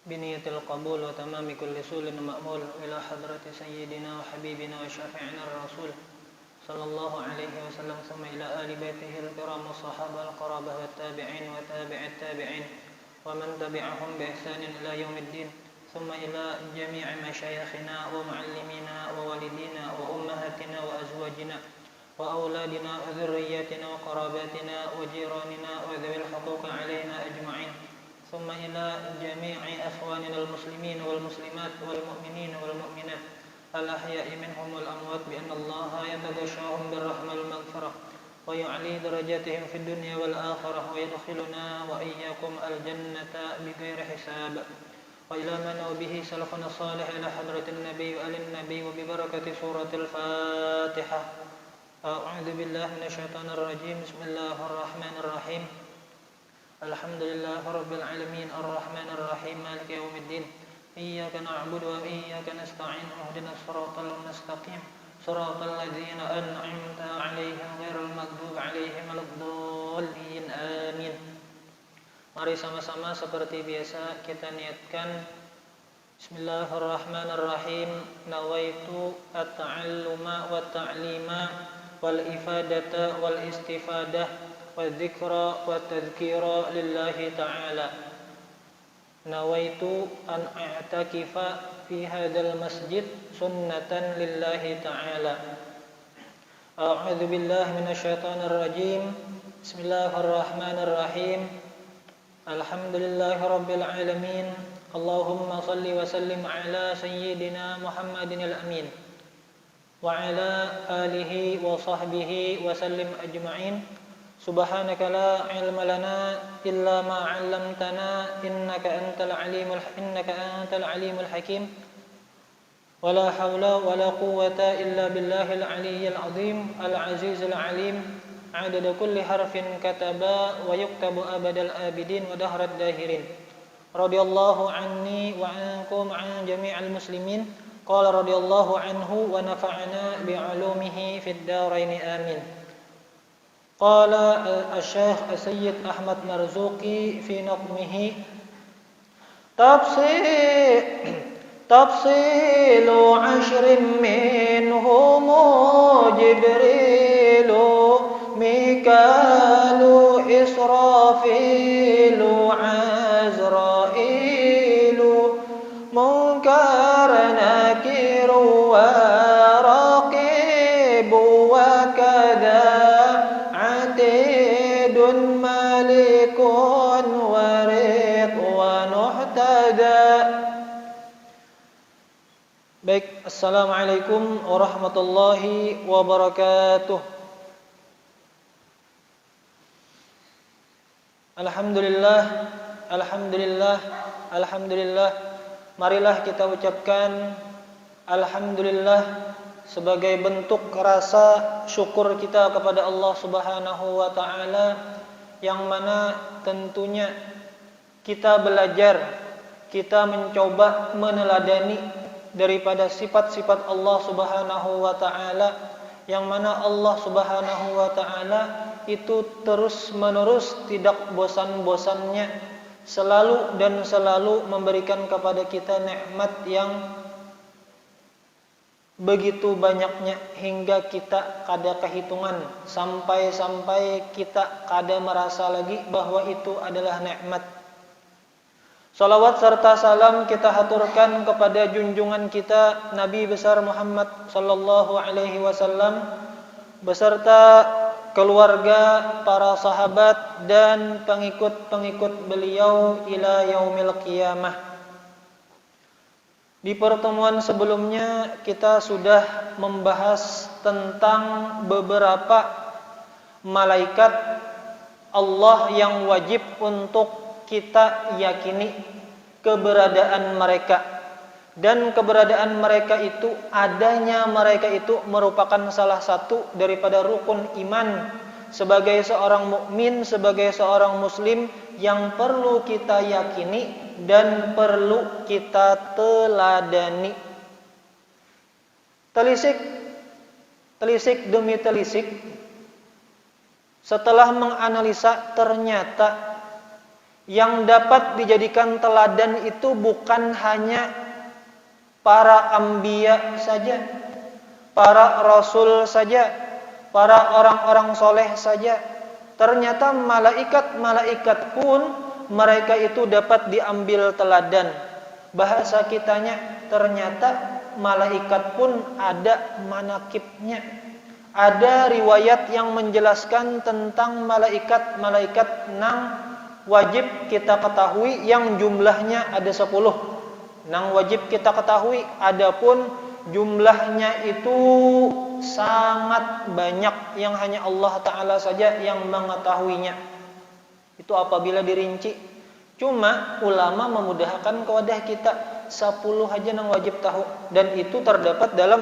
بنية القبول وتمام كل سول مأمول إلى حضرة سيدنا وحبيبنا وشافعنا الرسول صلى الله عليه وسلم ثم إلى آل بيته الكرام والصحابة القرابة والتابعين وتابع التابعين ومن تبعهم بإحسان إلى يوم الدين ثم إلى جميع مشايخنا ومعلمينا ووالدينا وأمهاتنا وأزواجنا وأولادنا وذرياتنا وقراباتنا وجيراننا وذوي الحقوق علينا أجمعين ثم إلى جميع أخواننا المسلمين والمسلمات والمؤمنين والمؤمنات الأحياء منهم والأموات بأن الله يتغشاهم بالرحمة والمغفرة ويعلي درجاتهم في الدنيا والآخرة ويدخلنا وإياكم الجنة بغير حساب وإلى ما نوى به سلفنا الصالح إلى حضرة النبي وآل النبي وببركة سورة الفاتحة. أعوذ بالله من الشيطان الرجيم. بسم الله الرحمن الرحيم. الحمد لله رب العالمين الرحمن الرحيم مالك يوم الدين إياك نعبد وإياك نستعين اهدنا الصراط المستقيم صراط الذين أنعمت عليهم غير المغضوب عليهم ولا الضالين آمين. Mari sama-sama seperti biasa kita niatkan Bismillahirrahmanirrahim. Nawaitu at-ta'alluma wa ta'lima wal ifadata wal istifadah wal dzikra wa tadhkira lillahi ta'ala. Nawaitu an a'takifa fi hadzal masjid sunnatan lillahi ta'ala. A'udzu billahi minasyaitonir rajim. Bismillahirrahmanirrahim. Alhamdulillahi rabbil alamin. Allahumma salli wa sallim ala sayyidina Muhammadin al-amin wa ala alihi wa sahbihi wa sallim ajma'in. Subhanaka la ilma lana illa ma 'allamtana innaka antal alimul hakim. Wala haula wala quwwata illa billahil aliyyil azim al-azizil alim. Adada kulli harfin kataba wa yuktabu abadal abidin wa dahrat dahirin. Radiyallahu anni wa ankum an jami'al muslimin. Qala radiyallahu anhu wa nafa'ana bi'ulumihi fid darain amin. Qala al-Syekh Sayyid Ahmad Marzuqi fi naqmihi tafsilu 'ashrin minhum Jibrilu Mikalu Israfilu Azrailu Munkar Nakiru wa Raqibu wa kadha Atidun Malikun Warid wa Nuhtada. Baik, assalamualaikum warahmatullahi wabarakatuh. Alhamdulillah, alhamdulillah, alhamdulillah. Marilah kita ucapkan alhamdulillah sebagai bentuk rasa syukur kita kepada Allah Subhanahu wa taala, yang mana tentunya kita belajar, kita mencoba meneladani daripada sifat-sifat Allah Subhanahu wa taala, yang mana Allah Subhanahu wa taala itu terus-menerus tidak bosan-bosannya selalu dan selalu memberikan kepada kita nikmat yang begitu banyaknya hingga kita kada kehitungan, sampai kita kada merasa lagi bahwa itu adalah nikmat. Salawat serta salam kita haturkan kepada junjungan kita Nabi besar Muhammad sallallahu alaihi wasallam beserta keluarga, para sahabat dan pengikut-pengikut beliau ila yaumil qiyamah. Di pertemuan sebelumnya kita sudah membahas tentang beberapa malaikat Allah yang wajib untuk kita yakini keberadaan mereka. Dan keberadaan mereka itu, adanya mereka itu merupakan salah satu daripada rukun iman sebagai seorang mukmin, sebagai seorang muslim yang perlu kita yakini dan perlu kita teladani. Telisik demi telisik, setelah menganalisa ternyata Yang dapat dijadikan teladan itu bukan hanya para anbiya saja, para rasul saja, para orang-orang soleh saja. Ternyata malaikat-malaikat pun mereka itu dapat diambil teladan. Bahasa kitanya, ternyata malaikat pun ada manakibnya. Ada riwayat yang menjelaskan tentang malaikat-malaikat nang wajib kita ketahui yang jumlahnya ada 10. Nang wajib kita ketahui, adapun jumlahnya itu sangat banyak yang hanya Allah Ta'ala saja yang mengetahuinya. Itu apabila dirinci. Cuma ulama memudahkan kepada kita 10 aja nang wajib tahu, dan itu terdapat dalam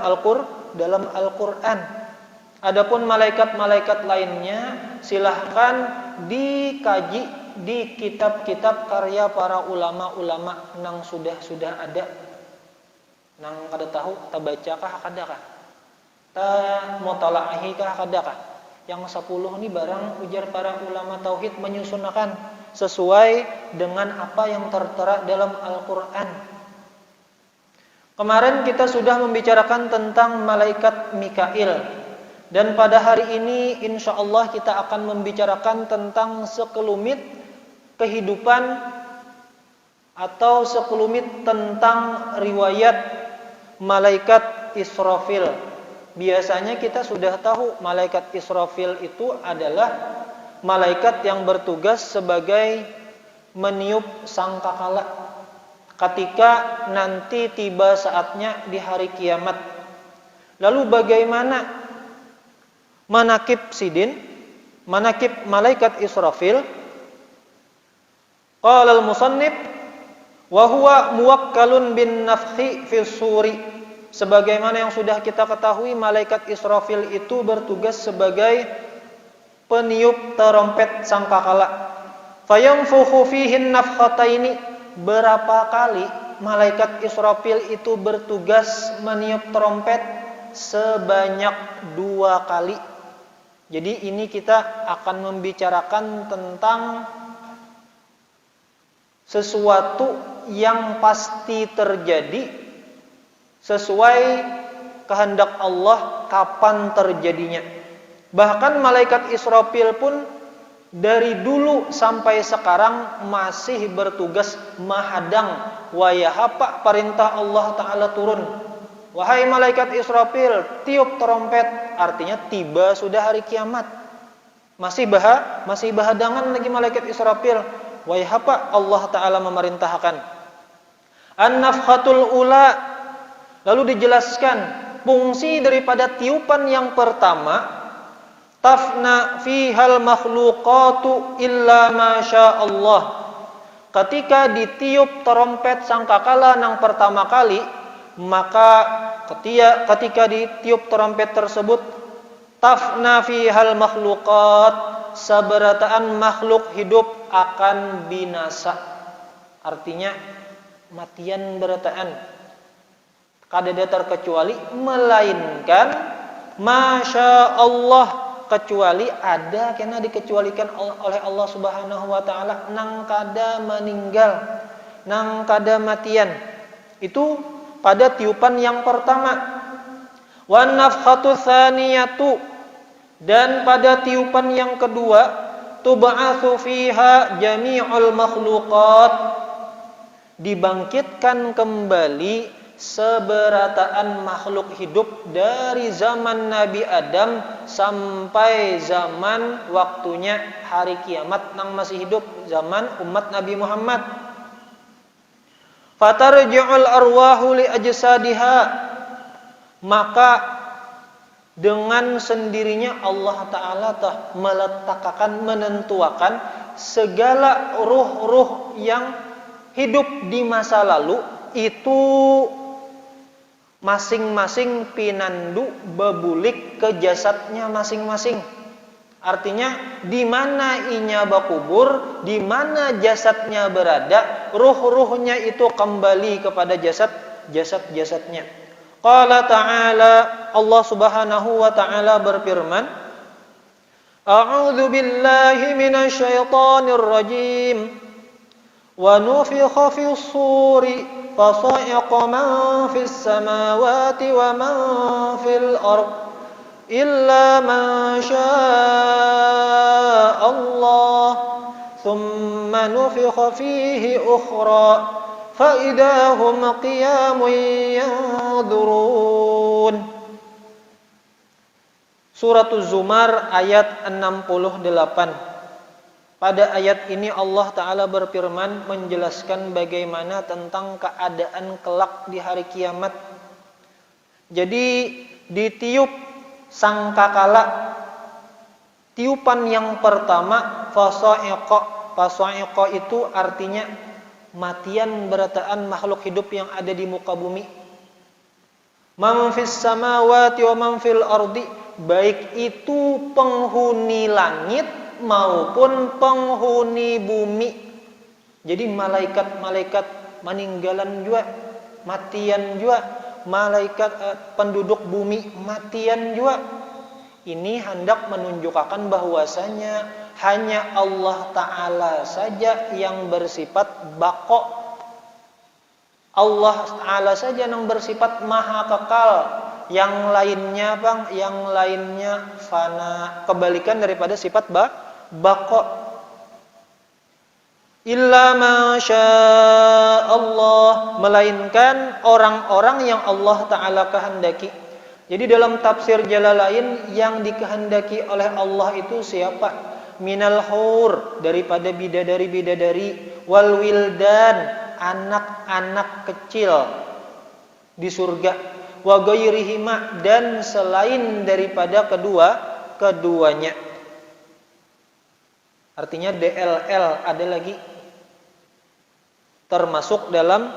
Al-Qur'an. Adapun malaikat-malaikat lainnya silahkan dikaji di kitab-kitab karya para ulama-ulama nang sudah ada, nang kada tahu ta bacakah kadakah ta mutalaahi kah kadakah. Yang 10 ini barang ujar para ulama tauhid menyusunkan sesuai dengan apa yang tertera dalam Al-Qur'an. Kemarin kita sudah membicarakan tentang malaikat Mikail. Dan pada hari ini insyaallah kita akan membicarakan tentang sekelumit kehidupan atau sekelumit tentang riwayat malaikat Israfil. Biasanya kita sudah tahu malaikat Israfil itu adalah malaikat yang bertugas sebagai meniup sangkakala ketika nanti tiba saatnya di hari kiamat. Lalu bagaimana manakib malaikat Israfil? Qala al-musannif wa huwa muwakkalun bin nafthi fis suri. Sebagaimana yang sudah kita ketahui, malaikat Israfil itu bertugas sebagai peniup terompet sangkakala. Fayanfukhu fihi nafkhataini. Berapa kali malaikat Israfil itu bertugas meniup terompet? Sebanyak 2 kali. Jadi ini kita akan membicarakan tentang sesuatu yang pasti terjadi sesuai kehendak Allah kapan terjadinya. Bahkan malaikat Israfil pun dari dulu sampai sekarang masih bertugas mahadang wayahapa perintah Allah Ta'ala turun. Wahai malaikat Israfil, tiup trompet, artinya tiba sudah hari kiamat. Masih bahadangan lagi malaikat Israfil. Wahapa Allah Ta'ala memerintahkan. An-nafkhatul ula. Lalu dijelaskan fungsi daripada tiupan yang pertama. Tafna fihal makhluqatu illa masya Allah. Ketika ditiup trompet sangkakala yang pertama kali, maka ketika ditiup trompet tersebut, tafna fihal makhluqat, sabarataan makhluk hidup akan binasa. Artinya matian berataan kadada terkecuali, melainkan masya Allah, kecuali ada kena dikecualikan oleh Allah Subhanahu wa taala, nang kada meninggal, nang kada matian. Itu pada tiupan yang pertama. Wan nafkhatu tsaniyatu, dan pada tiupan yang kedua, tub'atsu fiha jami'ul makhluqat, dibangkitkan kembali seberataan makhluk hidup dari zaman Nabi Adam sampai zaman waktunya hari kiamat nang masih hidup, zaman umat Nabi Muhammad. Fatarji'ul arwahu li ajsadiha, maka dengan sendirinya Allah Ta'ala meletakkan, menentuakan segala ruh-ruh yang hidup di masa lalu itu masing-masing pinandu bebulik ke jasadnya masing-masing. Artinya di mana inya bakubur, di mana jasadnya berada, ruh-ruhnya itu kembali kepada jasad-jasadnya. Qala ta'ala, Allah Subhanahu wa ta'ala berfirman, A'udzu billahi minasy syaithanir rajim. Wa nufikha fis suri fasa'iqa man fis samawati wa man fil ard illa man syaa Allah thumma nufikha fihi ukhra fa idahum qiyamun yanzurun. Surat Az-Zumar ayat 68. Pada ayat ini Allah Ta'ala berfirman menjelaskan bagaimana tentang keadaan kelak di hari kiamat. Jadi ditiup sangkakala, tiupan yang pertama fasa'iqa. Fasa'iqa itu artinya matian berataan makhluk hidup yang ada di muka bumi. Man fis samawati wa man fil ardi, baik itu penghuni langit maupun penghuni bumi. Jadi malaikat-malaikat meninggalan juga, matian juga, malaikat penduduk bumi matian juga. Ini hendak menunjukkan bahwasanya hanya Allah Ta'ala saja yang bersifat baqo. Allah Ta'ala saja yang bersifat maha kekal. Yang lainnya yang lainnya fana, kebalikan daripada sifat baqo. Illa ma syaa Allah, melainkan orang-orang yang Allah Ta'ala kehendaki. Jadi dalam tafsir Jalalain, yang dikehendaki oleh Allah itu siapa? Minal hur, daripada bidadari-bidadari, wal wildan, anak-anak kecil di surga, wa ghairihima, dan selain daripada keduanya. Artinya DLL ada lagi, termasuk dalam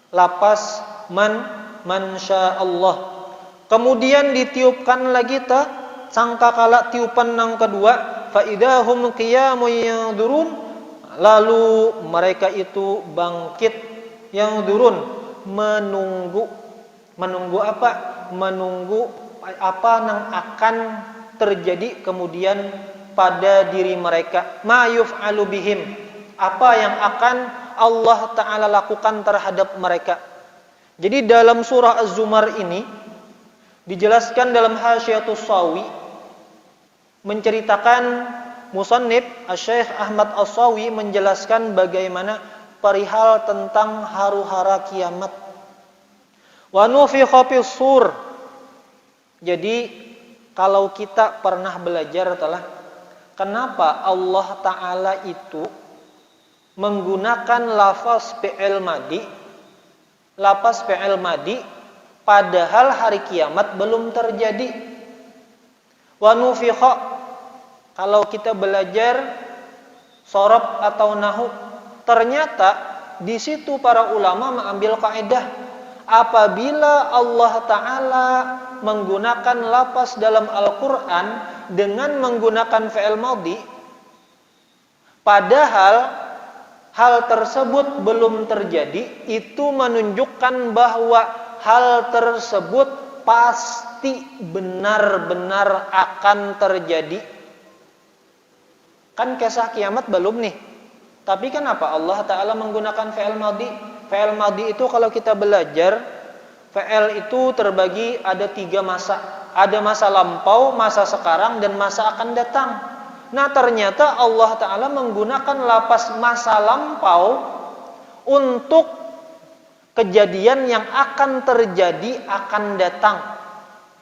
lapas man syaa Allah. Kemudian ditiupkan lagi sangkakala tiupan yang kedua, fa idahum qiyamun yanzurun, lalu mereka itu bangkit, yanzurun, menunggu apa? Menunggu apa yang akan terjadi kemudian pada diri mereka. Ma yuf'alu bihim, apa yang akan Allah Ta'ala lakukan terhadap mereka. Jadi dalam surah Az-Zumar ini dijelaskan dalam Hasyiatus Sawi, menceritakan musannif Asy-Syaikh Ahmad As-Sawi menjelaskan bagaimana perihal tentang haru-hara kiamat. Wa nufikha fis sur. Jadi kalau kita pernah belajar kenapa Allah Ta'ala itu menggunakan lafaz fi'il madi padahal hari kiamat belum terjadi. Wa nufikha, kalau kita belajar sorof atau nahu, ternyata di situ para ulama mengambil kaidah, apabila Allah Ta'ala menggunakan lafaz dalam Al-Quran dengan menggunakan fi'il madhi, padahal hal tersebut belum terjadi, itu menunjukkan bahwa hal tersebut pasti benar-benar akan terjadi. Kan kisah kiamat belum nih, tapi kenapa Allah Ta'ala menggunakan fi'il madhi? Fi'il madhi itu kalau kita belajar, fi'il itu terbagi ada 3 masa. Ada masa lampau, masa sekarang, dan masa akan datang. Nah ternyata Allah Ta'ala menggunakan lafaz masa lampau untuk kejadian yang akan terjadi, akan datang.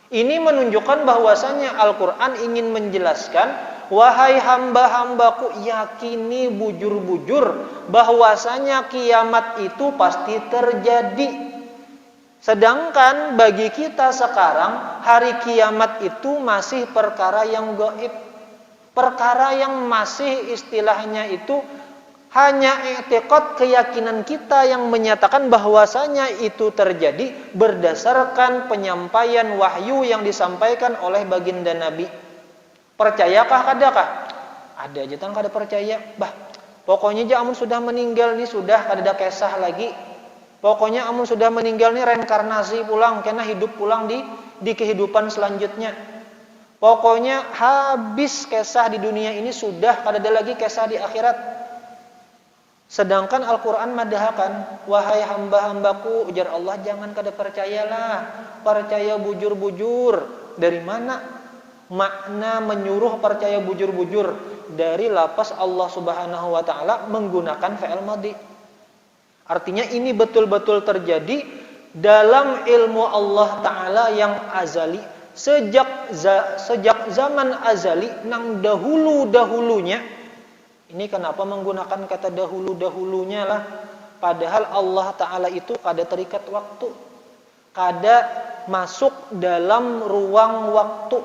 Ini menunjukkan bahwasanya Al-Quran ingin menjelaskan, wahai hamba-hambaku, yakini bujur-bujur bahwasanya kiamat itu pasti terjadi. Sedangkan bagi kita sekarang, hari kiamat itu masih perkara yang gaib, perkara yang masih istilahnya itu hanya i'tiqad, keyakinan kita yang menyatakan bahwasanya itu terjadi berdasarkan penyampaian wahyu yang disampaikan oleh baginda Nabi. Percayakah kadakah? Ada aja kada percaya. Pokoknya amun sudah meninggal nih, sudah kada ada kisah lagi. Pokoknya amun sudah meninggal nih reinkarnasi pulang, kena hidup pulang di kehidupan selanjutnya. Pokoknya habis kisah di dunia ini, sudah kada ada lagi kisah di akhirat. Sedangkan Al-Quran madahakan, wahai hamba-hambaku, ujar Allah, jangan kada percayalah, percaya bujur-bujur. Dari mana makna menyuruh percaya bujur-bujur? Dari lafaz Allah Subhanahu wa taala menggunakan fi'il madhi. Artinya ini betul-betul terjadi dalam ilmu Allah taala yang azali, sejak zaman azali nang dahulu-dahulunya. Ini kenapa menggunakan kata dahulu-dahulunya lah. Padahal Allah Ta'ala itu kada terikat waktu, kada masuk dalam ruang waktu.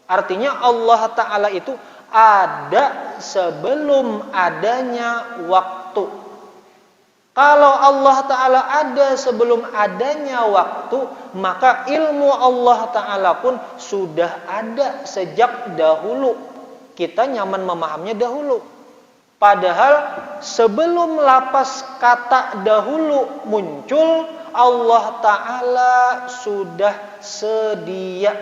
Artinya Allah Ta'ala itu ada sebelum adanya waktu. Kalau Allah Ta'ala ada sebelum adanya waktu, maka ilmu Allah Ta'ala pun sudah ada sejak dahulu. Kita nyaman memahaminya dahulu. Padahal sebelum lapas kata dahulu muncul, Allah Ta'ala sudah sedia.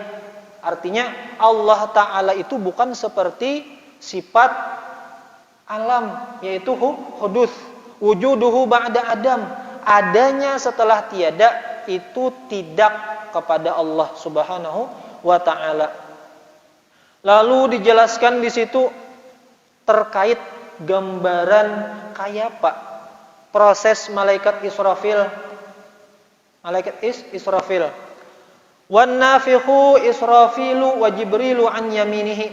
Artinya Allah Ta'ala itu bukan seperti sifat alam, yaitu hudus, wujuduhu ba'da adam. Adanya setelah tiada, itu tidak kepada Allah Subhanahu wa Ta'ala. Lalu dijelaskan di situ terkait gambaran kayak apa proses malaikat Israfil. Malaikat Israfil. Wan nafikhu Israfilu wa Jibrilu an yaminihi.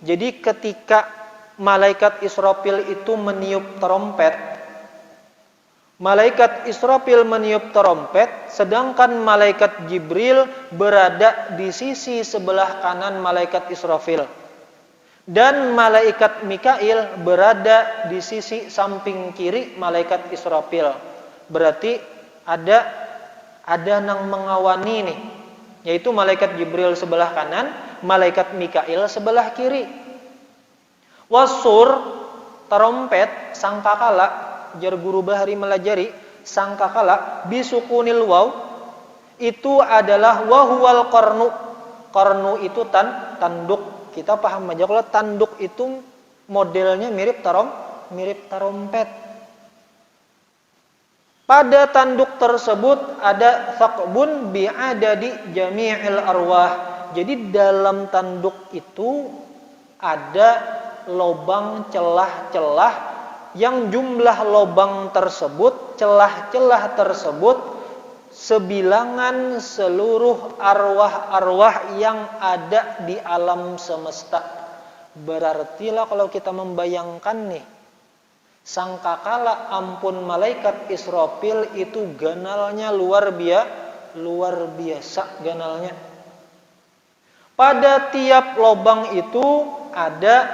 Jadi ketika malaikat Israfil itu meniup trompet, malaikat Israfil meniup trompet, sedangkan malaikat Jibril berada di sisi sebelah kanan malaikat Israfil. Dan malaikat Mikail berada di sisi samping kiri malaikat Israfil. Berarti ada nang mengawani nih, yaitu malaikat Jibril sebelah kanan, malaikat Mikail sebelah kiri. Wasur, trompet, sangkakala, jar guru bahari melajari, sangkakala bisukunil waw, itu adalah wahuwal qarnu. Qarnu itu tanduk. Kita paham aja kalau tanduk itu modelnya mirip tarompet. Pada tanduk tersebut ada thaqbun bi'adadi jami'il arwah. Jadi dalam tanduk itu ada lobang celah-celah yang jumlah lobang tersebut, celah-celah tersebut sebilangan seluruh arwah-arwah yang ada di alam semesta. Berartilah kalau kita membayangkan nih, sangkakala ampun malaikat Israfil itu ganalnya luar biasa ganalnya. Pada tiap lobang itu ada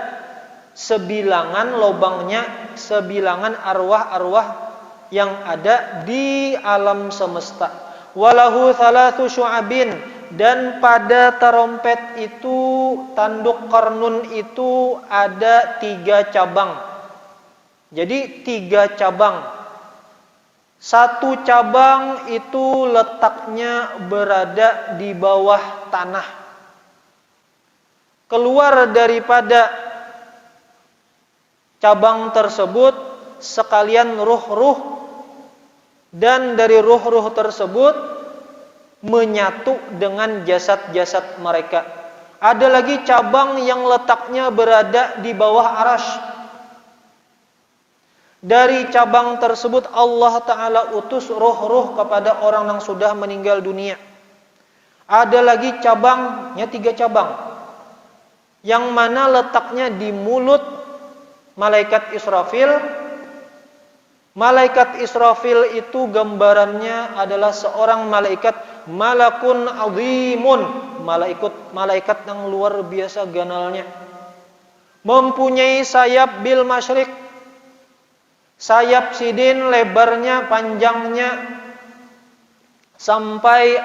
sebilangan lobangnya, sebilangan arwah-arwah yang ada di alam semesta. Walahu thalathu syu'abin, dan pada tarompet itu, tanduk qarnun itu ada 3 cabang. Jadi 3 cabang. Satu cabang itu letaknya berada di bawah tanah. Keluar daripada cabang tersebut sekalian ruh-ruh, dan dari ruh-ruh tersebut menyatu dengan jasad-jasad mereka. Ada lagi cabang yang letaknya berada di bawah arasy. Dari cabang tersebut Allah Ta'ala utus ruh-ruh kepada orang yang sudah meninggal dunia. Ada lagi cabangnya 3 cabang, yang mana letaknya di mulut malaikat Israfil. Malaikat Israfil itu gambarannya adalah seorang malaikat malakun azimun, malaikat yang luar biasa ganalnya. Mempunyai sayap bil masyriq, sayap sidin lebarnya, panjangnya sampai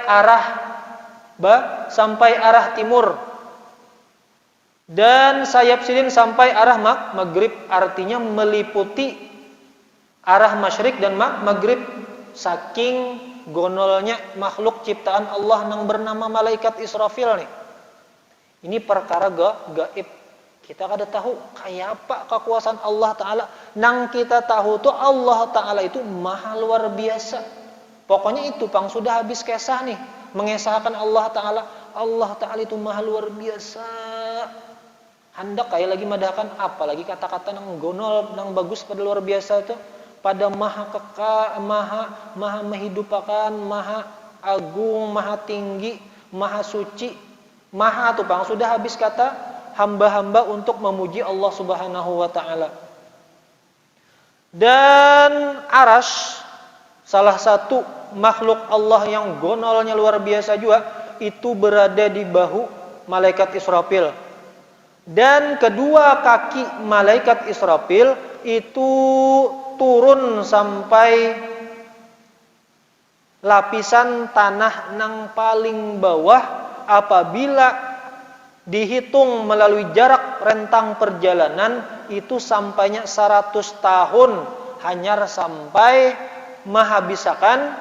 arah timur, dan sayap sidin sampai arah maghrib, artinya meliputi arah masyrik dan maghrib. Saking gonolnya makhluk ciptaan Allah yang bernama malaikat Israfil nih. Ini perkara gaib, Kita kada tahu kayak apa kekuasaan Allah Ta'ala. Nang kita tahu tuh Allah Ta'ala itu maha luar biasa. Pokoknya itu pang sudah habis kisah nih. Mengesahkan Allah Ta'ala. Allah Ta'ala itu maha luar biasa. Hendak kayak lagi madahkan apalagi kata-kata nang gonol, nang bagus pada luar biasa itu. Pada maha kekal, maha menghidupakan, maha agung, maha tinggi, maha suci. Maha tuh pang sudah habis kata hamba-hamba untuk memuji Allah Subhanahu wa Ta'ala. Dan Arash, salah satu makhluk Allah yang gonolnya luar biasa juga, itu berada di bahu malaikat Israfil. Dan kedua kaki malaikat Israfil itu turun sampai lapisan tanah nang paling bawah apabila dihitung melalui jarak rentang perjalanan itu sampainya 100 tahun hanya sampai menghabiskan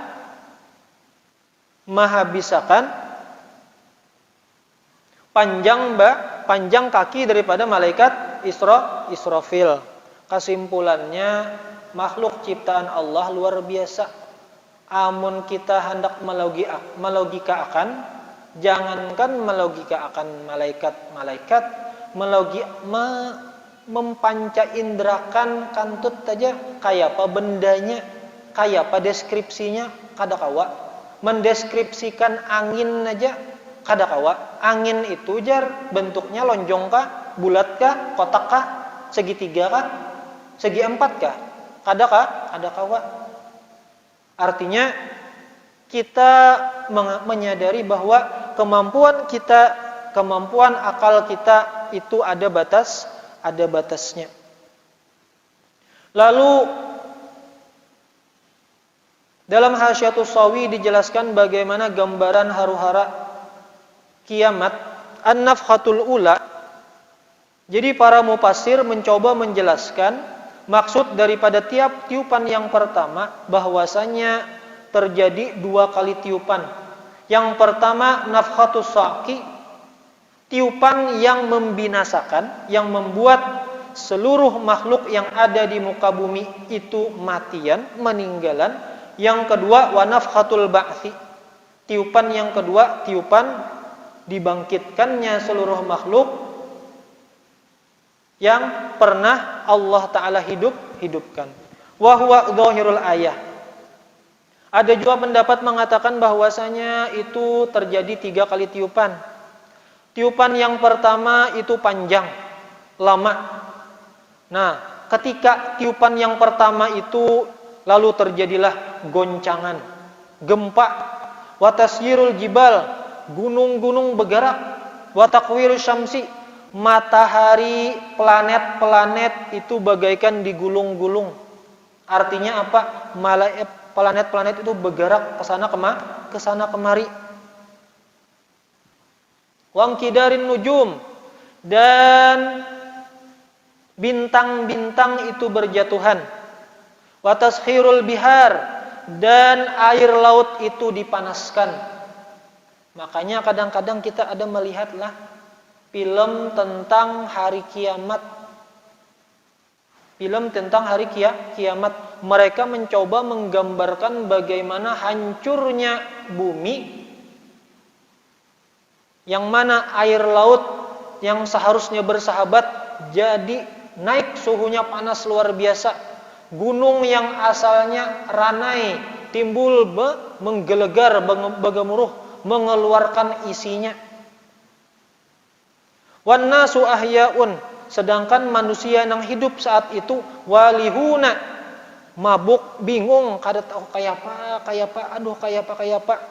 panjang kaki daripada malaikat Israfil. Kesimpulannya makhluk ciptaan Allah luar biasa. Amun kita hendak melogika akan, jangankan melogika akan malaikat-malaikat, mempanca indrakan kantut saja kayak apa bendanya, kayak apa deskripsinya kada kawa. Mendeskripsikan angin aja kada kawa. Angin itu jar bentuknya lonjong kah, bulat kah, kotak kah, segitiga kah, segi empat kah? Kada kah? Kada kawa. Artinya kita menyadari bahwa kemampuan akal kita itu ada batasnya. Lalu dalam Hasyiatus Shawi dijelaskan bagaimana gambaran haru-hara kiamat an-nafkhatul ula. Jadi para mufassir mencoba menjelaskan maksud daripada tiap tiupan yang pertama bahwasanya terjadi 2 kali tiupan. Yang pertama nafkhatus saqi, tiupan yang membinasakan, yang membuat seluruh makhluk yang ada di muka bumi itu matian, meninggalan. Yang kedua wa nafkhatul ba'thi, tiupan yang kedua, tiupan dibangkitkannya seluruh makhluk yang pernah Allah Ta'ala hidupkan. Wa huwa dhahirul ayah. Ada juga pendapat mengatakan bahwasanya itu terjadi 3 kali tiupan. Tiupan yang pertama itu panjang, lama. Nah, ketika tiupan yang pertama itu lalu terjadilah goncangan, gempa, wa tasyirul jibal, gunung-gunung bergerak, wa taqwirus syamsi, matahari, planet-planet itu bagaikan digulung-gulung. Artinya apa? Planet-planet itu bergerak ke sana kemari. Wangkidarin nujum, dan bintang-bintang itu berjatuhan. Wa taskhirul bihar, dan air laut itu dipanaskan. Makanya kadang-kadang kita ada melihatlah film tentang hari kiamat. Film tentang hari kiamat. Mereka mencoba menggambarkan bagaimana hancurnya bumi, yang mana air laut yang seharusnya bersahabat jadi naik suhunya panas luar biasa. Gunung yang asalnya ranai timbul menggelegar, bergemuruh, mengeluarkan isinya. Wan nasu ahyaun, sedangkan manusia yang hidup saat itu walihuna, mabuk, bingung, kada tahu kayak apa.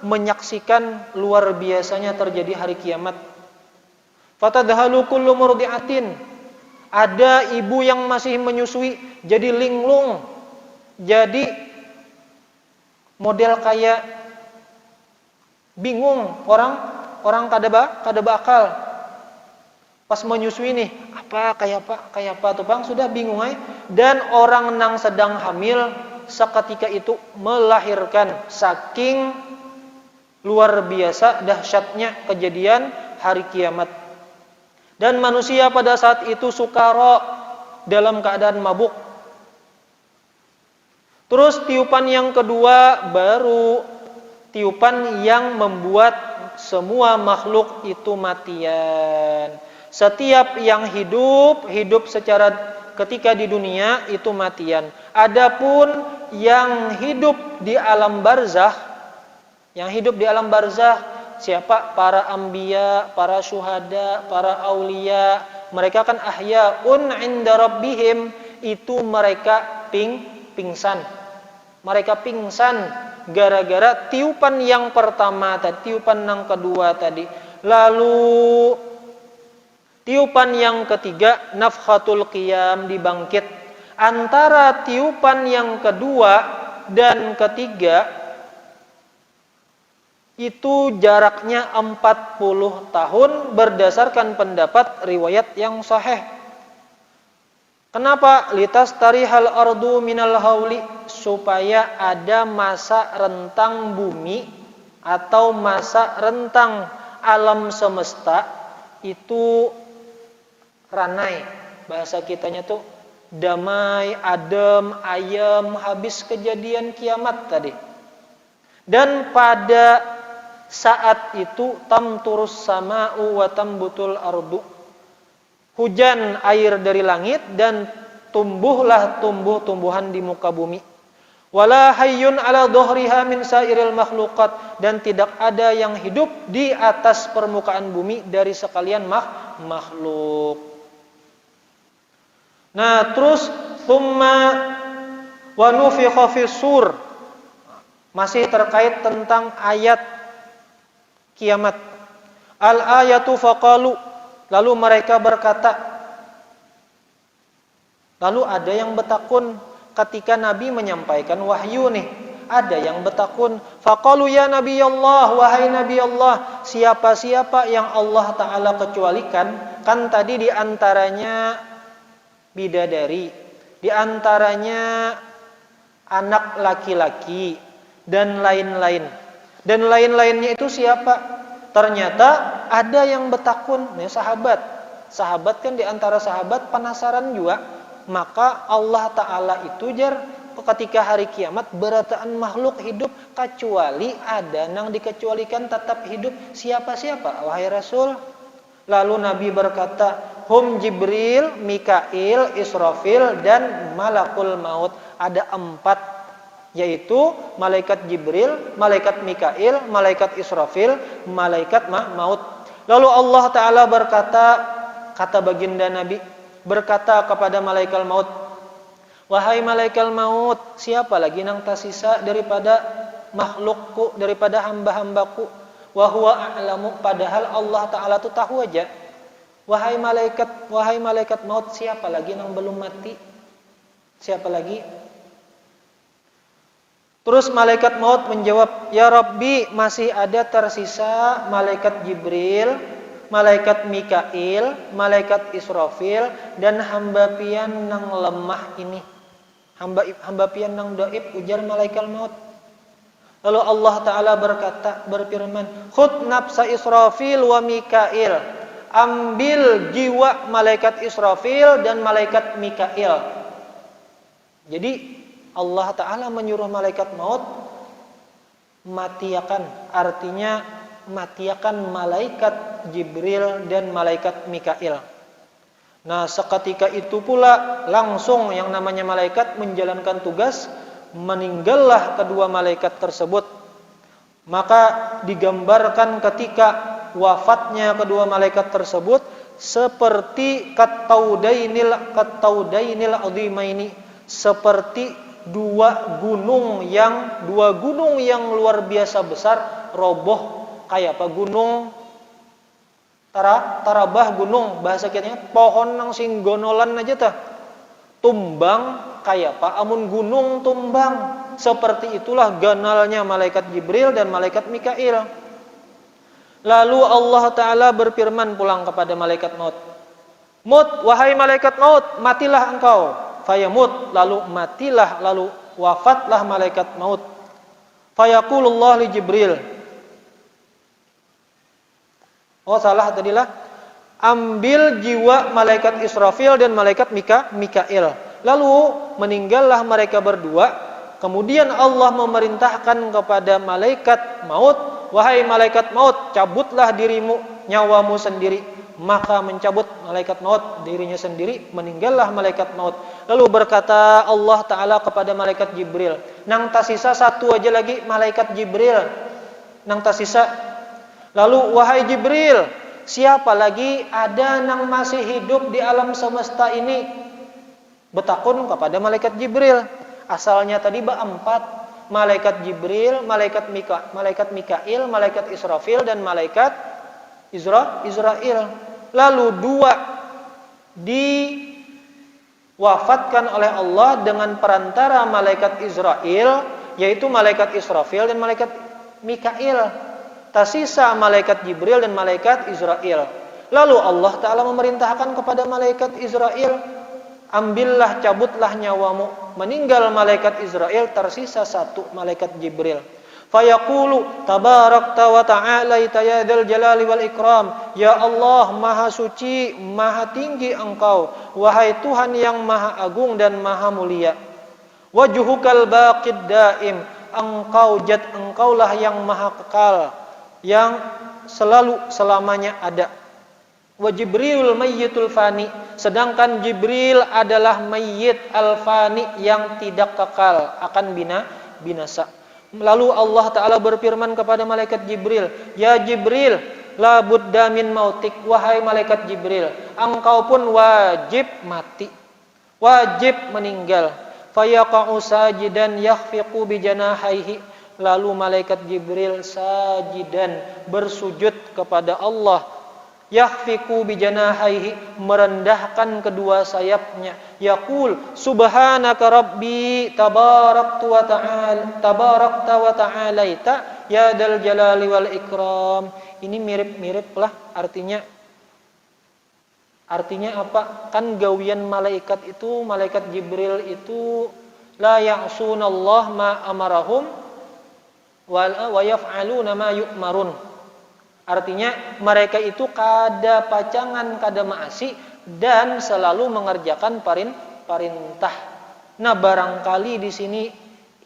Menyaksikan luar biasanya terjadi hari kiamat. Fatadhalu kullu murdi'atin, ada ibu yang masih menyusui jadi linglung, jadi model kayak bingung, orang kada bakal pas menyusui nih, kayak apa tuh bang, sudah bingung ay. Dan orang nang sedang hamil seketika itu melahirkan, saking luar biasa dahsyatnya kejadian hari kiamat. Dan manusia pada saat itu sukara, dalam keadaan mabuk. Terus tiupan yang kedua baru tiupan yang membuat semua makhluk itu matian. Setiap yang hidup secara ketika di dunia itu matian. Adapun yang hidup di alam barzakh, siapa? Para anbiya, para syuhada, para aulia, mereka kan ahyaun 'inda rabbihim, itu mereka pingsan. Mereka pingsan gara-gara tiupan yang pertama tadi, tiupan yang kedua tadi. Lalu tiupan yang ketiga, nafkhatul qiyam, dibangkit. Antara tiupan yang kedua dan ketiga itu jaraknya 40 tahun berdasarkan pendapat riwayat yang sahih. Kenapa? Litastarihal ardu minal hauli, supaya ada masa rentang bumi atau masa rentang alam semesta itu ranai. Bahasa kitanya tuh damai, adem, ayem, habis kejadian kiamat tadi. Dan pada saat itu tamturus sama'u wa tambutul ardu, hujan air dari langit dan tumbuhlah tumbuh-tumbuhan di muka bumi. Wala hayyun ala dhuhriha min sairil makhluqat, dan tidak ada yang hidup di atas permukaan bumi dari sekalian makhluk. Nah, terus thumma wa nufikha fis sur, masih terkait tentang ayat kiamat. Al ayatu faqalu, lalu mereka berkata, lalu ada yang bertakun ketika Nabi menyampaikan wahyu nih, ada yang bertakun, faqalu ya Nabi Allah, wahai Nabi Allah, siapa-siapa yang Allah Ta'ala kecualikan, kan tadi diantaranya bidadari, diantaranya anak laki-laki, dan lain-lain. Dan lain-lainnya itu siapa? Ternyata ada yang bertakun, nih sahabat. Sahabat kan diantara sahabat penasaran juga. Maka Allah Ta'ala itu ketika hari kiamat berataan makhluk hidup kecuali ada yang dikecualikan tetap hidup. Siapa-siapa? Wahai Rasul. Lalu Nabi berkata, hum Jibril, Mikail, Israfil, dan Malakul Maut. Ada 4, yaitu malaikat Jibril, malaikat Mikail, malaikat Israfil, malaikat maut. Lalu Allah Ta'ala berkata, kata baginda Nabi, berkata kepada malaikat maut, wahai malaikat maut, siapa lagi yang tersisa daripada makhlukku, daripada hamba-hambaku? Wa huwa a'lamu, padahal Allah Ta'ala itu tahu aja. Wahai malaikat maut, siapa lagi yang belum mati? Siapa lagi? Terus malaikat maut menjawab, ya Rabbi, masih ada tersisa malaikat Jibril, malaikat Mikail, malaikat Israfil, dan hamba pian nang lemah ini. Hamba pian nang dhaif, ujar malaikat maut. Lalu Allah Ta'ala berfirman, khud nafsa Israfil wa Mikail, ambil jiwa malaikat Israfil dan malaikat Mikail. Jadi Allah Ta'ala menyuruh malaikat maut matiakan, artinya matiakan malaikat Jibril dan malaikat Mikail. Nah, seketika itu pula langsung yang namanya malaikat menjalankan tugas, meninggallah kedua malaikat tersebut. Maka digambarkan ketika wafatnya kedua malaikat tersebut seperti kataudainil azimaini, seperti dua gunung yang luar biasa besar roboh. Kayak apa? Gunung tarabah, gunung bahasa kitanya pohon nang sing gonolan aja tah tumbang. Kayak apa? Amun gunung tumbang. Seperti itulah ganalnya malaikat Jibril dan malaikat Mikail. Lalu Allah Ta'ala berfirman pulang kepada malaikat maut, Mut, wahai malaikat maut, matilah engkau. Fayamut, lalu matilah, lalu wafatlah malaikat maut. Fayaqulullah li Jibril. Oh salah tadilah. ambil jiwa malaikat Israfil dan malaikat Mikail. Lalu meninggallah mereka berdua. Kemudian Allah memerintahkan kepada malaikat maut, wahai malaikat maut, cabutlah dirimu, nyawamu sendiri. Maka mencabut malaikat maut dirinya sendiri, meninggallah malaikat maut. Lalu berkata Allah Ta'ala kepada malaikat Jibril, nang tasisa satu aja lagi malaikat Jibril, nang tasisa. Lalu wahai Jibril, siapa lagi ada nang masih hidup di alam semesta ini? Betakun kepada malaikat Jibril. Asalnya tadi empat, malaikat Jibril, malaikat Mikail, malaikat Israfil dan malaikat Israel. Lalu dua diwafatkan oleh Allah dengan perantara malaikat Israel, yaitu malaikat Israfil dan malaikat Mikail. Tersisa malaikat Jibril dan malaikat Israel. Lalu Allah Ta'ala memerintahkan kepada malaikat Israel, ambillah, cabutlah nyawamu. Meninggal malaikat Israel, tersisa satu malaikat Jibril. Fayaqulu tabarakta wa ta'alaita ya dzal jalali wal ikram. Ya Allah, maha suci, maha tinggi engkau, wahai Tuhan yang maha agung dan maha mulia. Wajhukal baqid daim, engkau zat engkaulah yang maha kekal, yang selalu selamanya ada. Wa Jibril mayyitul fani, sedangkan Jibril adalah mayyit al-fani yang tidak kekal, akan binasa. Lalu Allah Ta'ala berfirman kepada malaikat Jibril, ya Jibril, la budda min mautik, wahai malaikat Jibril, engkau pun wajib mati, wajib meninggal. Fayaqa'u sajidan yakhfiqu bi janahaihi, lalu malaikat Jibril sajidan, bersujud kepada Allah. Yakhfiqu bi janahaihi, merendahkan kedua sayapnya. Yaqul subhanaka rabbi tabarakta wa ta'alaita ya dzal jalali wal ikram. Ini mirip-mirip lah artinya. Artinya apa? Kan gawian malaikat itu, malaikat Jibril itu la ya'sunallah ma amarahum wa yaf'aluna ma yu'marun. Artinya mereka itu kada pacangan, kada maasi, dan selalu mengerjakan perintah. Nah, barangkali di sini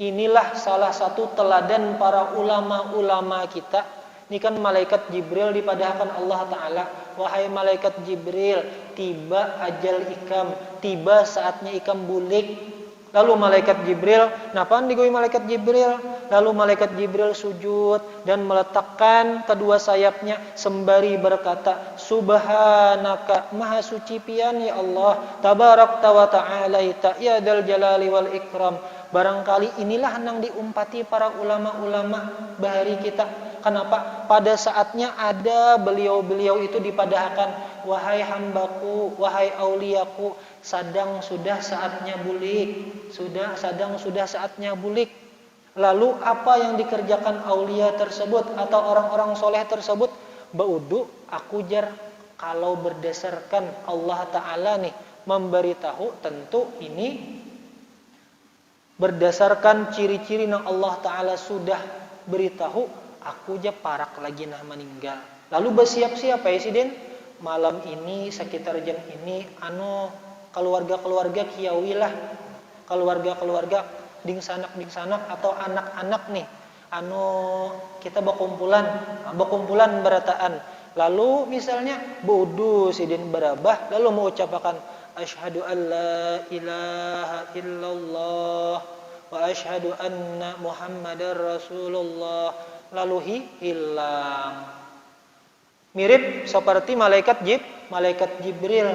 inilah salah satu teladan para ulama-ulama kita. Ini kan malaikat Jibril dipadahkan Allah Ta'ala, wahai malaikat Jibril, tiba ajal ikam, tiba saatnya ikam bulik. Lalu malaikat Jibril, napaan digoi malaikat Jibril? Lalu malaikat Jibril sujud dan meletakkan kedua sayapnya sembari berkata, subhanaka, maha suci pian ya Allah, tabarakta wa ta'alaita ya dzal jalali wal ikram. Barangkali inilah yang diumpati para ulama-ulama bahari kita. Kenapa? Pada saatnya ada beliau-beliau itu dipadahkan, wahai hambaku, wahai auliaku, sudah saatnya bulik, sudah saatnya bulik. Lalu apa yang dikerjakan aulia tersebut atau orang-orang soleh tersebut? Baudu aku jar, kalau berdasarkan Allah Ta'ala nih memberitahu, tentu ini berdasarkan ciri-ciri yang Allah Ta'ala sudah beritahu, aku aja parak lagi nah meninggal. Lalu bersiap-siap ya Sidin, malam ini sekitar jam ini keluarga-keluarga kiawilah, keluarga-keluarga ding sanak atau anak-anak nih kita berkumpulan berataan. Lalu misalnya bodoh Sidin berabah, lalu mau ucapakan asyhadu an la ilaha illallah wa asyhadu anna muhammadar rasulullah, lalu hilang. Mirip seperti malaikat Jibril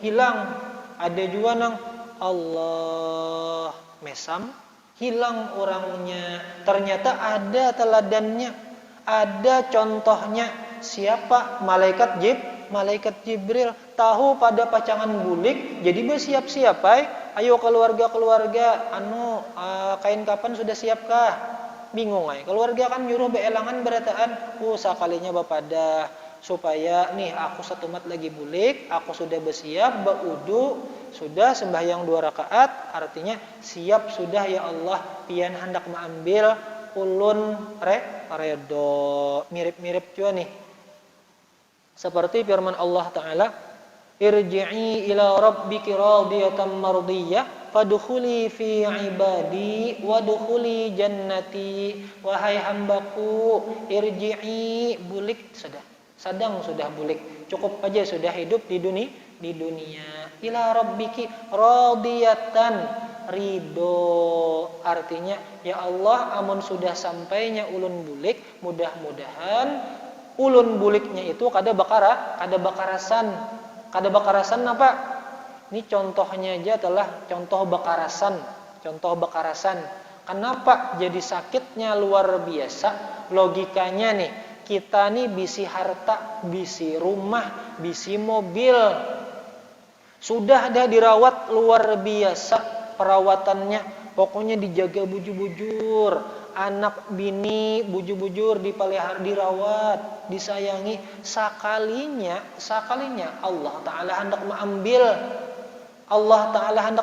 hilang. Ada juga nang Allah mesam, hilang orangnya. Ternyata ada teladannya, ada contohnya. Siapa? Malaikat Jibril. Tahu pada pacangan bulik, jadi bersiap-siap ayo keluarga-keluarga, kain kapan sudah siapkah? Bingung keluarga kan nyuruh beelangan berataan, sakalinya bapada supaya nih aku satu mat lagi bulik, aku sudah bersiap, baudu, sudah sembahyang 2 rakaat, artinya siap sudah ya Allah, pian hendak mengambil ulun redo. Mirip-mirip juga nih. Seperti firman Allah Ta'ala, irji'i ila rabbiki radiyatan mardiyah fadkhuli fi ibadi wadkhuli jannati. Wahai hambaku, irji'i, bulik sudah. Sadang sudah bulik. Cukup aja sudah hidup di dunia. Ila rabbiki radiyatan, ridho. Artinya, ya Allah, amun sudah sampainya ulun bulik, mudah-mudahan ulun buliknya itu kada bakarasan. Kada bakarasan apa? Ini contohnya aja adalah contoh bakarasan. Kenapa jadi sakitnya luar biasa? Logikanya nih, kita nih bisi harta, bisi rumah, bisi mobil. Sudah dah dirawat luar biasa perawatannya. Pokoknya dijaga bujur-bujur. Anak bini bujur-bujur dipelihara, dirawat, disayangi. Sakalinya Allah Ta'ala hendak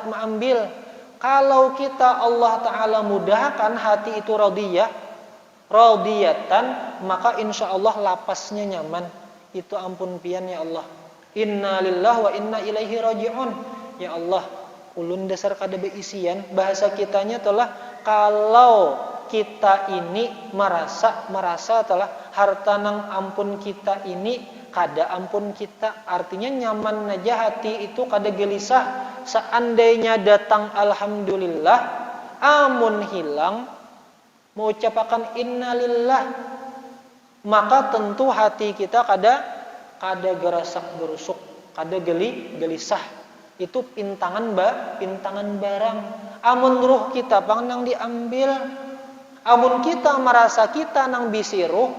mengambil. Kalau kita Allah Ta'ala mudahkan hati itu radiyatan, maka insya Allah lapasnya nyaman. Itu ampun pian ya Allah. Inna lillahi wa inna ilaihi raji'un. Ya Allah, ulun dasar kada beisian. Bahasa kitanya telah, kalau kita ini merasa telah harta nang ampun kita ini kada ampun kita, artinya nyaman aja hati itu kada gelisah. Seandainya datang alhamdulillah, amun hilang mau ucapakan innalillah, maka tentu hati kita kada gerasak gerusuk, kada gelisah. Itu pintangan barang. Amun ruh kita pang nang diambil, amun kita merasa kita nang bisi ruh,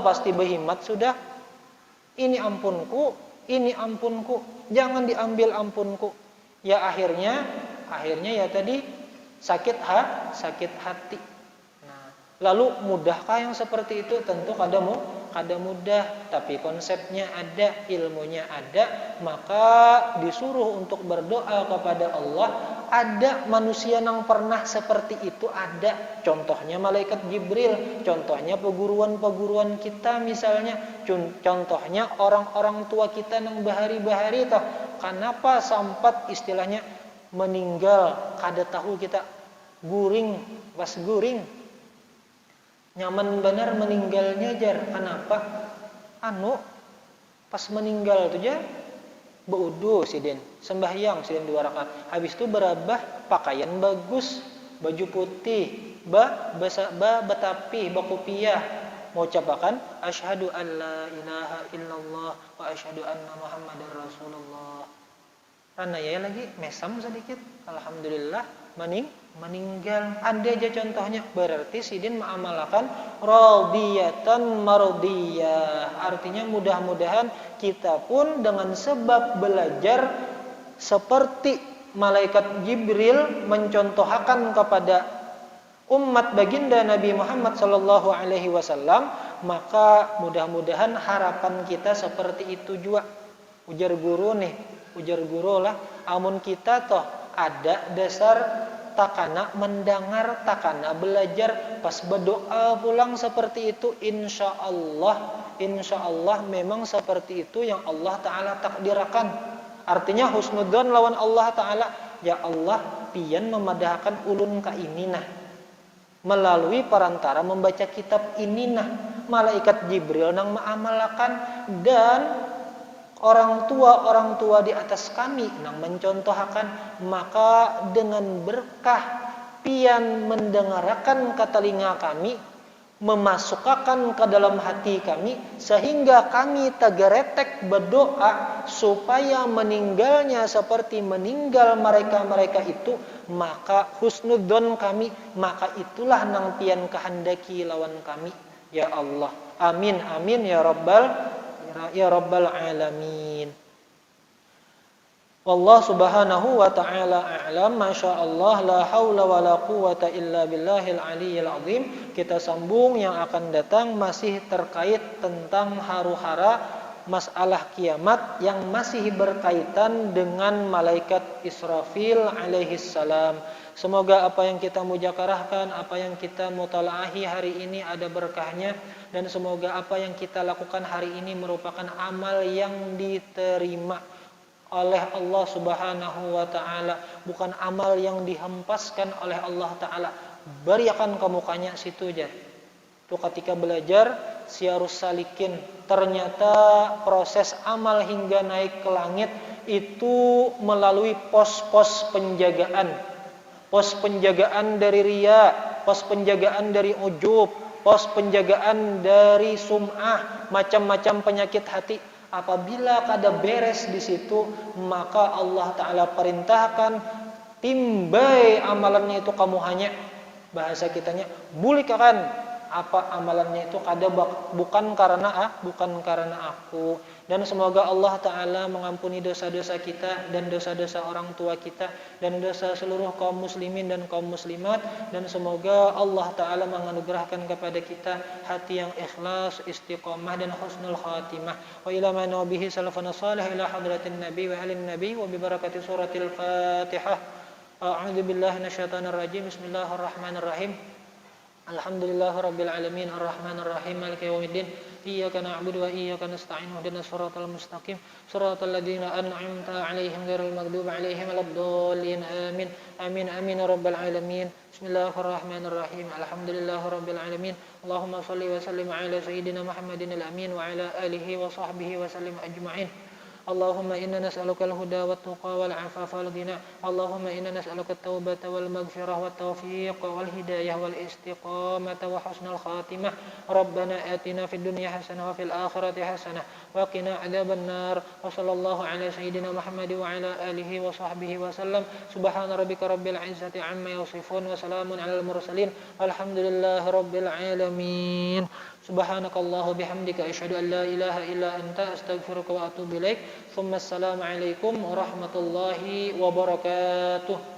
pasti berhimat sudah. Ini ampunku, jangan diambil ampunku. Ya akhirnya ya tadi sakit hati. Nah, lalu mudahkah yang seperti itu? Tentu kada mudah, tapi konsepnya ada, ilmunya ada, maka disuruh untuk berdoa kepada Allah. Ada manusia yang pernah seperti itu, ada. Contohnya malaikat Jibril, contohnya peguruan kita misalnya, contohnya orang-orang tua kita yang bahari-bahari toh. Kenapa sampat istilahnya meninggal, kada tahu kita pas guring. Nyaman benar meninggalnya jar. Kenapa? Pas meninggal tu jar beudu sidin, sembahyang sidin 2 rakaat. Habis itu berabah pakaian bagus, baju putih, betapi, bakupiah, mau ucapakan asyhadu an la ilaha illallah wa asyhadu anna muhammadar rasulullah. Karena ya lagi mesam sedikit, alhamdulillah meninggal. Ada aja contohnya. Berarti sidin mengamalkan radiyatan mardiyah. Artinya mudah-mudahan kita pun dengan sebab belajar seperti malaikat Jibril mencontohkan kepada umat baginda Nabi Muhammad sallallahu alaihi wasallam, maka mudah-mudahan harapan kita seperti itu juga. Ujar guru lah, amun kita toh ada dasar takana mendengar, takana belajar, pas berdoa pulang seperti itu, insya Allah memang seperti itu yang Allah Ta'ala takdirkan. Artinya husnudzon lawan Allah Ta'ala. Ya Allah, pian memadahkan ulun ka ini nah, melalui perantara membaca kitab ini nah, malaikat Jibril nang mengamalkan, dan orang tua di atas kami nang mencontohkan. Maka dengan berkah pian mendengarkan ke telinga kami, memasukkan ke dalam hati kami, sehingga kami tagaretek berdoa supaya meninggalnya seperti meninggal mereka itu, maka husnudzon kami, maka itulah nang pian kehendaki lawan kami. Ya Allah, amin ya rabbal alamin. Wallahu subhanahu wa ta'ala a'lam. Masyaallah, la haula wa la quwata illa billahil aliyyil azim. Kita sambung yang akan datang masih terkait tentang haru-hara masalah kiamat yang masih berkaitan dengan malaikat Israfil alaihi salam. Semoga apa yang kita mujakarahkan, apa yang kita mutalaahi hari ini ada berkahnya, dan semoga apa yang kita lakukan hari ini merupakan amal yang diterima oleh Allah Subhanahu wa taala, bukan amal yang dihempaskan oleh Allah taala. Beriakan ke mukanya situ aja. Itu ketika belajar Syiarus Salikin, ternyata proses amal hingga naik ke langit itu melalui pos-pos penjagaan. Pos penjagaan dari riya, pos penjagaan dari ujub, pos penjagaan dari sum'ah, macam-macam penyakit hati. Apabila kada beres di situ, maka Allah Ta'ala perintahkan timbai amalannya itu kamu hanya, bahasa kitanya, bulikakan apa amalannya itu kada bukan karena aku. Dan semoga Allah Ta'ala mengampuni dosa-dosa kita dan dosa-dosa orang tua kita dan dosa seluruh kaum muslimin dan kaum muslimat, dan semoga Allah Ta'ala menganugerahkan kepada kita hati yang ikhlas, istiqamah dan husnul khatimah. Wa ila ma nabihi salafana salih ila hadratin nabi wa alin nabi wa bi barakati suratil Fatihah. A'udzu billahi minasyaitonir rajim. Bismillahirrahmanirrahim. Alhamdulillahirabbil alamin arrahmanir rahim maliki yaumiddin iyyaka na'budu wa iyyaka nasta'in ihdinas siratal mustaqim siratal ladzina an'amta 'alaihim ghairil maghdubi 'alaihim waladdallin amin amin amin ya rabbal alamin. Bismillahirrahmanirrahim. Alhamdulillahirabbil alamin. Allahumma shalli wa sallim 'ala sayyidina Muhammadin al-amin wa 'ala alihi wa sahbihi wa sallim ajma'in. Allahumma inna nas'aluka al-huda wat tuqa wal 'afafa wal ghina. Allahumma inna nas'aluka at-taubata wal maghfirah wat tawfiq wal hidayah wal istiqamata wa husnal khatimah. Rabbana atina fid dunya hasanah wa fil akhirati hasanah wa qina adzaban nar. Wa sallallahu ala sayyidina Muhammad wa ala alihi wa sahbihi wa sallam. Subhana rabbika rabbil izzati amma yasifun wa salamun alal mursalin. Alhamdulillahi rabbil alamin. Subhanakallahu bihamdika asyhadu an la ilaha illa anta astaghfiruka wa atubu ilaik. Tsumma assalamu alaikum warahmatullahi wabarakatuh.